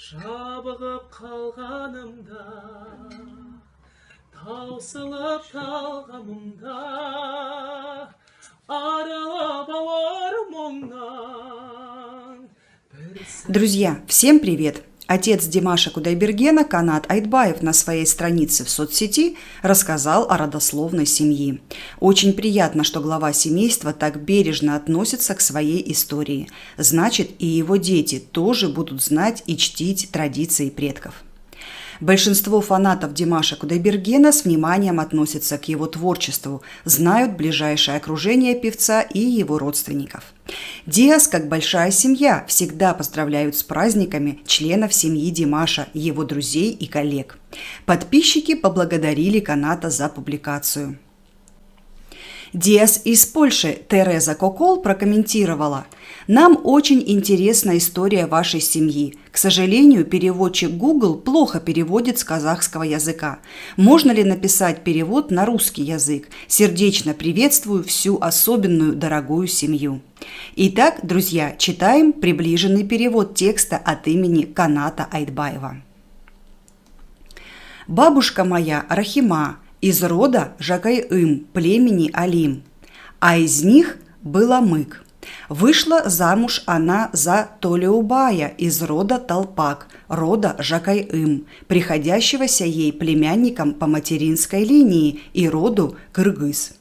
жабығып қалғанымда таусылып талғамымда арылып ауыр мұңнан. Друзья, всем привет! Отец Димаша Кудайбергена, Канат Айтбаев, на своей странице в соцсети рассказал о родословной семьи. Очень приятно, что глава семейства так бережно относится к своей истории. Значит, и его дети тоже будут знать и чтить традиции предков. Большинство фанатов Димаша Кудайбергена с вниманием относятся к его творчеству, знают ближайшее окружение певца и его родственников. Диас, как большая семья, всегда поздравляют с праздниками членов семьи Димаша, его друзей и коллег. Подписчики поблагодарили Каната за публикацию. Диас из Польши Тереза Кокол прокомментировала: «Нам очень интересна история вашей семьи. К сожалению, переводчик Google плохо переводит с казахского языка. Можно ли написать перевод на русский язык? Сердечно приветствую всю особенную дорогую семью». Итак, друзья, читаем приближенный перевод текста от имени Каната Айтбаева. «Бабушка моя Рахима из рода Жакай-ым, племени Алим, а из них был Амык. Вышла замуж она за Толеубая из рода Талпак, рода Жакай-ым, приходящегося ей племянником по материнской линии и роду Кыргыз.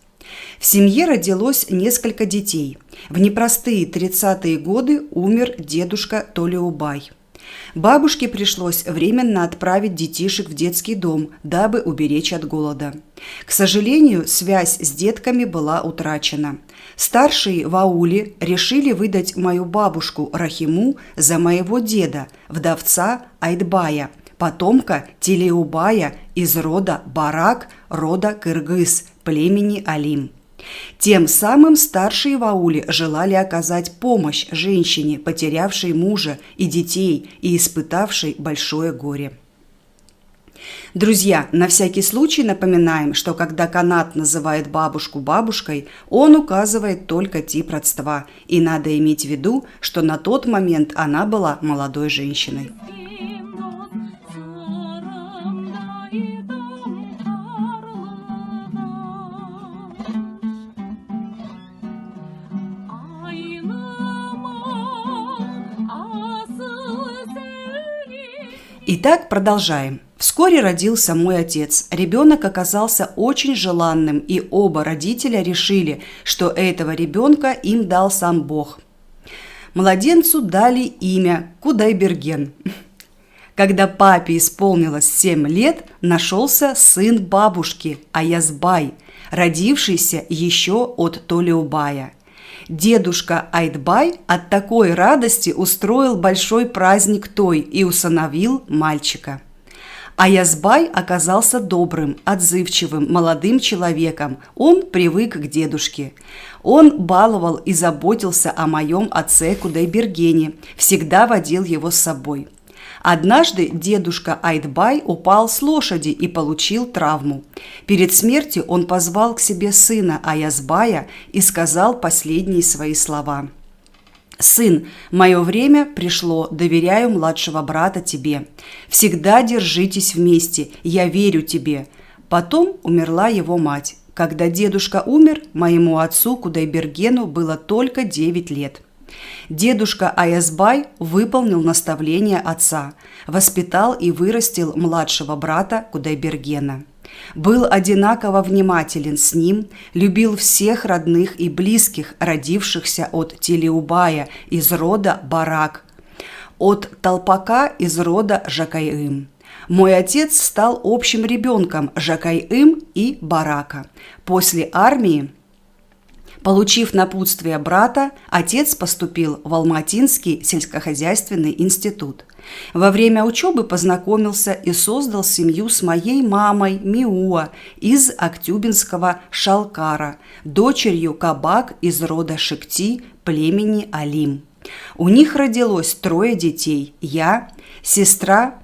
В семье родилось несколько детей. В непростые 30-е годы умер дедушка Толеубай. Бабушке пришлось временно отправить детишек в детский дом, дабы уберечь от голода. К сожалению, связь с детками была утрачена. Старшие в ауле решили выдать мою бабушку Рахиму за моего деда, вдовца Айтбая, потомка Телеубая из рода Барак, рода Кыргыз, племени Алим. Тем самым старшие в ауле желали оказать помощь женщине, потерявшей мужа и детей и испытавшей большое горе. Друзья, на всякий случай напоминаем, что когда Канат называет бабушку бабушкой, он указывает только тип родства, и надо иметь в виду, что на тот момент она была молодой женщиной. Итак, продолжаем. Вскоре родился мой отец. Ребенок оказался очень желанным, и оба родителя решили, что этого ребенка им дал сам Бог. Младенцу дали имя Кудайберген. Когда папе исполнилось 7 лет, нашелся сын бабушки Аязбай, родившийся еще от Толеубая. Дедушка Айтбай от такой радости устроил большой праздник той и усыновил мальчика. Аязбай оказался добрым, отзывчивым, молодым человеком. Он привык к дедушке. Он баловал и заботился о моем отце Кудайбергене, всегда водил его с собой. Однажды дедушка Айтбай упал с лошади и получил травму. Перед смертью он позвал к себе сына Аязбая и сказал последние свои слова: «Сын, мое время пришло, доверяю младшего брата тебе. Всегда держитесь вместе, я верю тебе». Потом умерла его мать. Когда дедушка умер, моему отцу Кудайбергену было только 9 лет. Дедушка Аязбай выполнил наставление отца, воспитал и вырастил младшего брата Кудайбергена. Был одинаково внимателен с ним, любил всех родных и близких, родившихся от Телеубая из рода Барак, от Талпака из рода Жакай-ым. Мой отец стал общим ребенком Жакай-ым и Барака. После армии, получив напутствие брата, отец поступил в Алматинский сельскохозяйственный институт. Во время учебы познакомился и создал семью с моей мамой Миуа из Актюбинского Шалкара, дочерью Кабак из рода Шекти, племени Алим. У них родилось 3 детей – я, сестра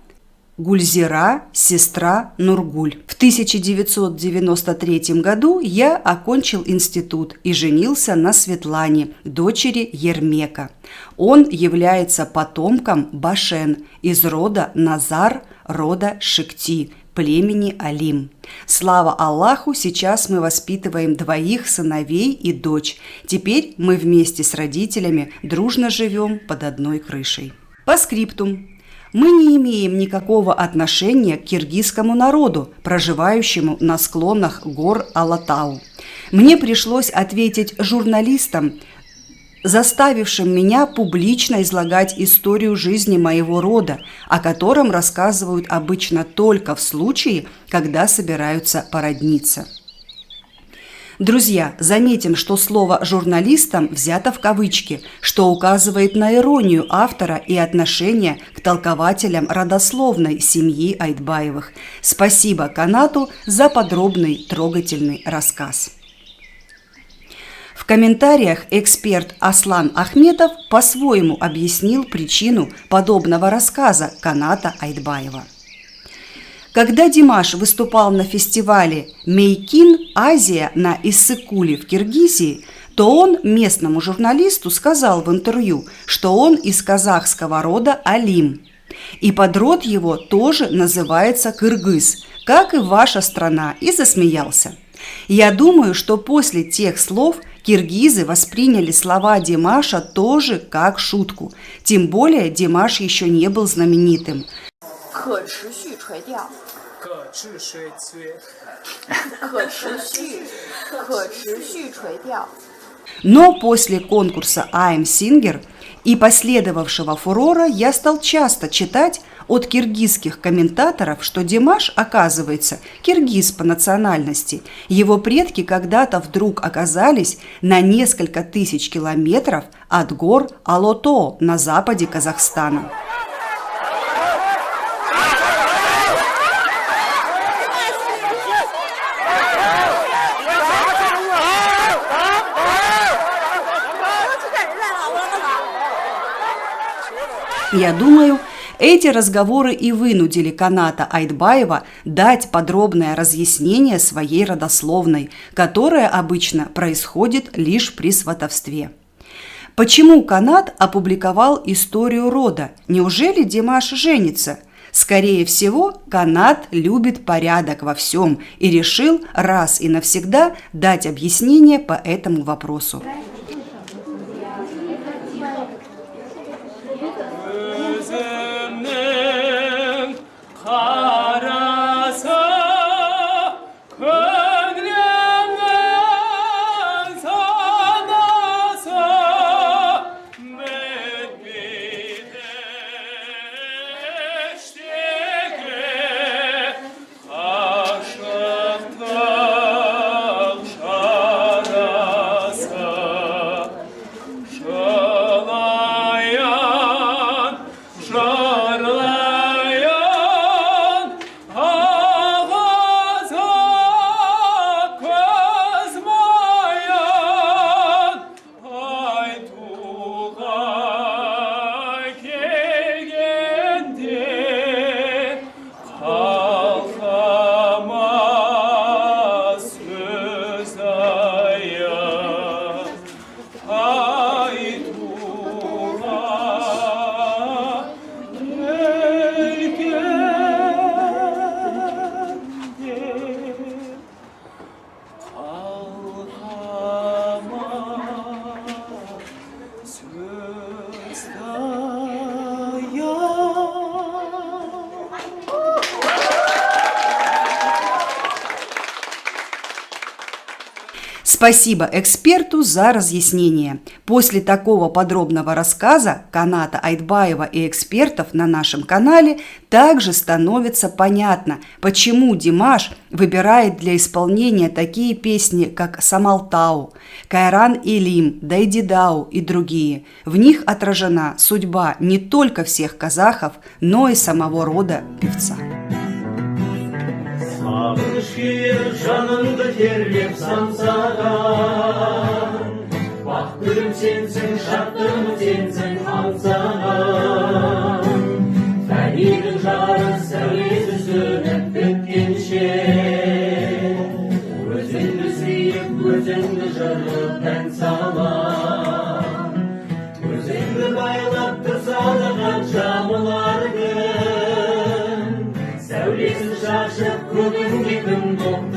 Гульзира, сестра Нургуль. В 1993 году я окончил институт и женился на Светлане, дочери Ермека. Он является потомком Башен из рода Назар, рода Шикти, племени Алим. Слава Аллаху, сейчас мы воспитываем 2 сыновей и дочь. Теперь мы вместе с родителями дружно живем под одной крышей. По скриптум. Мы не имеем никакого отношения к киргизскому народу, проживающему на склонах гор Алатау. Мне пришлось ответить журналистам, заставившим меня публично излагать историю жизни моего рода, о котором рассказывают обычно только в случае, когда собираются породниться. Друзья, заметим, что слово «журналистам» взято в кавычки, что указывает на иронию автора и отношение к толкователям родословной семьи Айтбаевых. Спасибо Канату за подробный, трогательный рассказ. В комментариях эксперт Аслан Ахметов по-своему объяснил причину подобного рассказа Каната Айтбаева. Когда Димаш выступал на фестивале «Мейкин Азия» на Иссык-Куле в Киргизии, то он местному журналисту сказал в интервью, что он из казахского рода Алим. И подрод его тоже называется кыргыз, как и ваша страна, и засмеялся. Я думаю, что после тех слов киргизы восприняли слова Димаша тоже как шутку. Тем более Димаш еще не был знаменитым. Но после конкурса I'm Singer и последовавшего фурора я стал часто читать от киргизских комментаторов, что Димаш, оказывается, киргиз по национальности. Его предки когда-то вдруг оказались на несколько тысяч километров от гор Алото на западе Казахстана. Я думаю, эти разговоры и вынудили Каната Айтбаева дать подробное разъяснение своей родословной, которая обычно происходит лишь при сватовстве. Почему Канат опубликовал историю рода? Неужели Димаш женится? Скорее всего, Канат любит порядок во всем и решил раз и навсегда дать объяснение по этому вопросу. Спасибо эксперту за разъяснение. После такого подробного рассказа Каната Айтбаева и экспертов на нашем канале также становится понятно, почему Димаш выбирает для исполнения такие песни, как «Самалтау», «Кайран Илим», «Дайдидау» и другие. В них отражена судьба не только всех казахов, но и самого рода певца. Сағыныш жанымды терлеп самсаған, бақ гүлім сенсің, шаттығым сенсің аңсаған. Фәнидің жарысы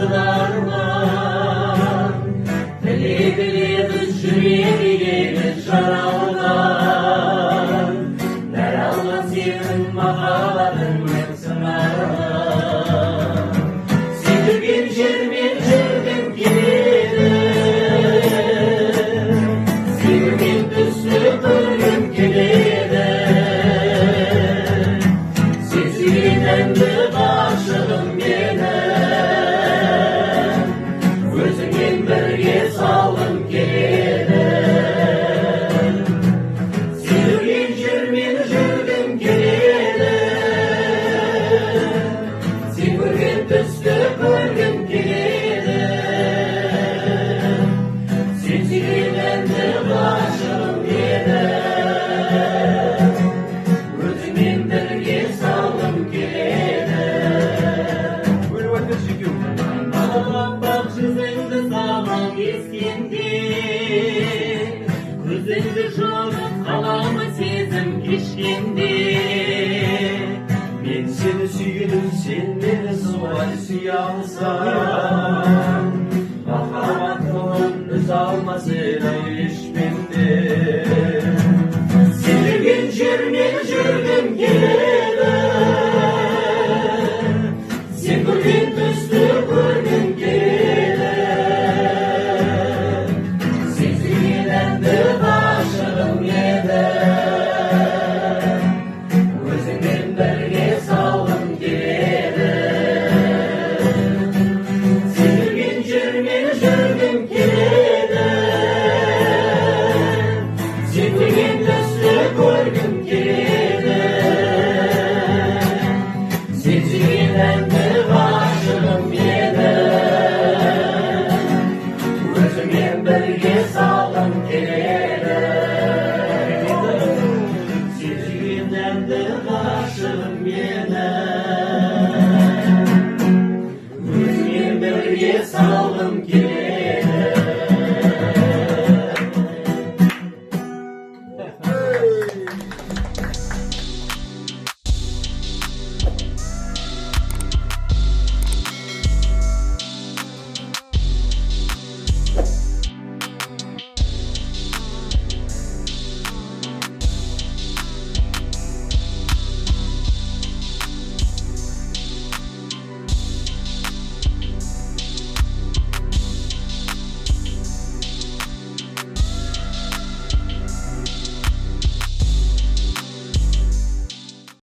жыларман. Біле-біле біз жүрегіміз жаралған, нәр алған сенің махаббатыңмен сыңарған. Сен жүрген жермен жүргім келеді, сен жүрген түсті көргім келеді. Сен сүйген әнді ғашығым менің, өзіңмен бірге салғым келеді. Сен жүрген жермен жүргім келеді, сен көрген түсті көргім келеді. Сен сүйген әнді ғашығым менің, өзіңмен бірге салғым келеді. Аппақ жүзіңді сағым ескенде, көзіңді жұмып қаламын сезім кешкенде. Мен сені сүйдім, сен мені солай сүйе алсаң, махаббаттың үзе алмас еді ешпенде. Сен жүрген жермен жүргім келеді, сен көрген түсті көргім келеді. Сен сүйген әнді ғашығым менің, өзіңмен бірге салғым келеді. Сен жүрген жермен жүргім келеді, сен көрген түсті көргім келеді. Сен сүйген әнді ғашығым менің, өзіңмен бірге салғым келеді. Сен сүйген әнді ғашығым менің,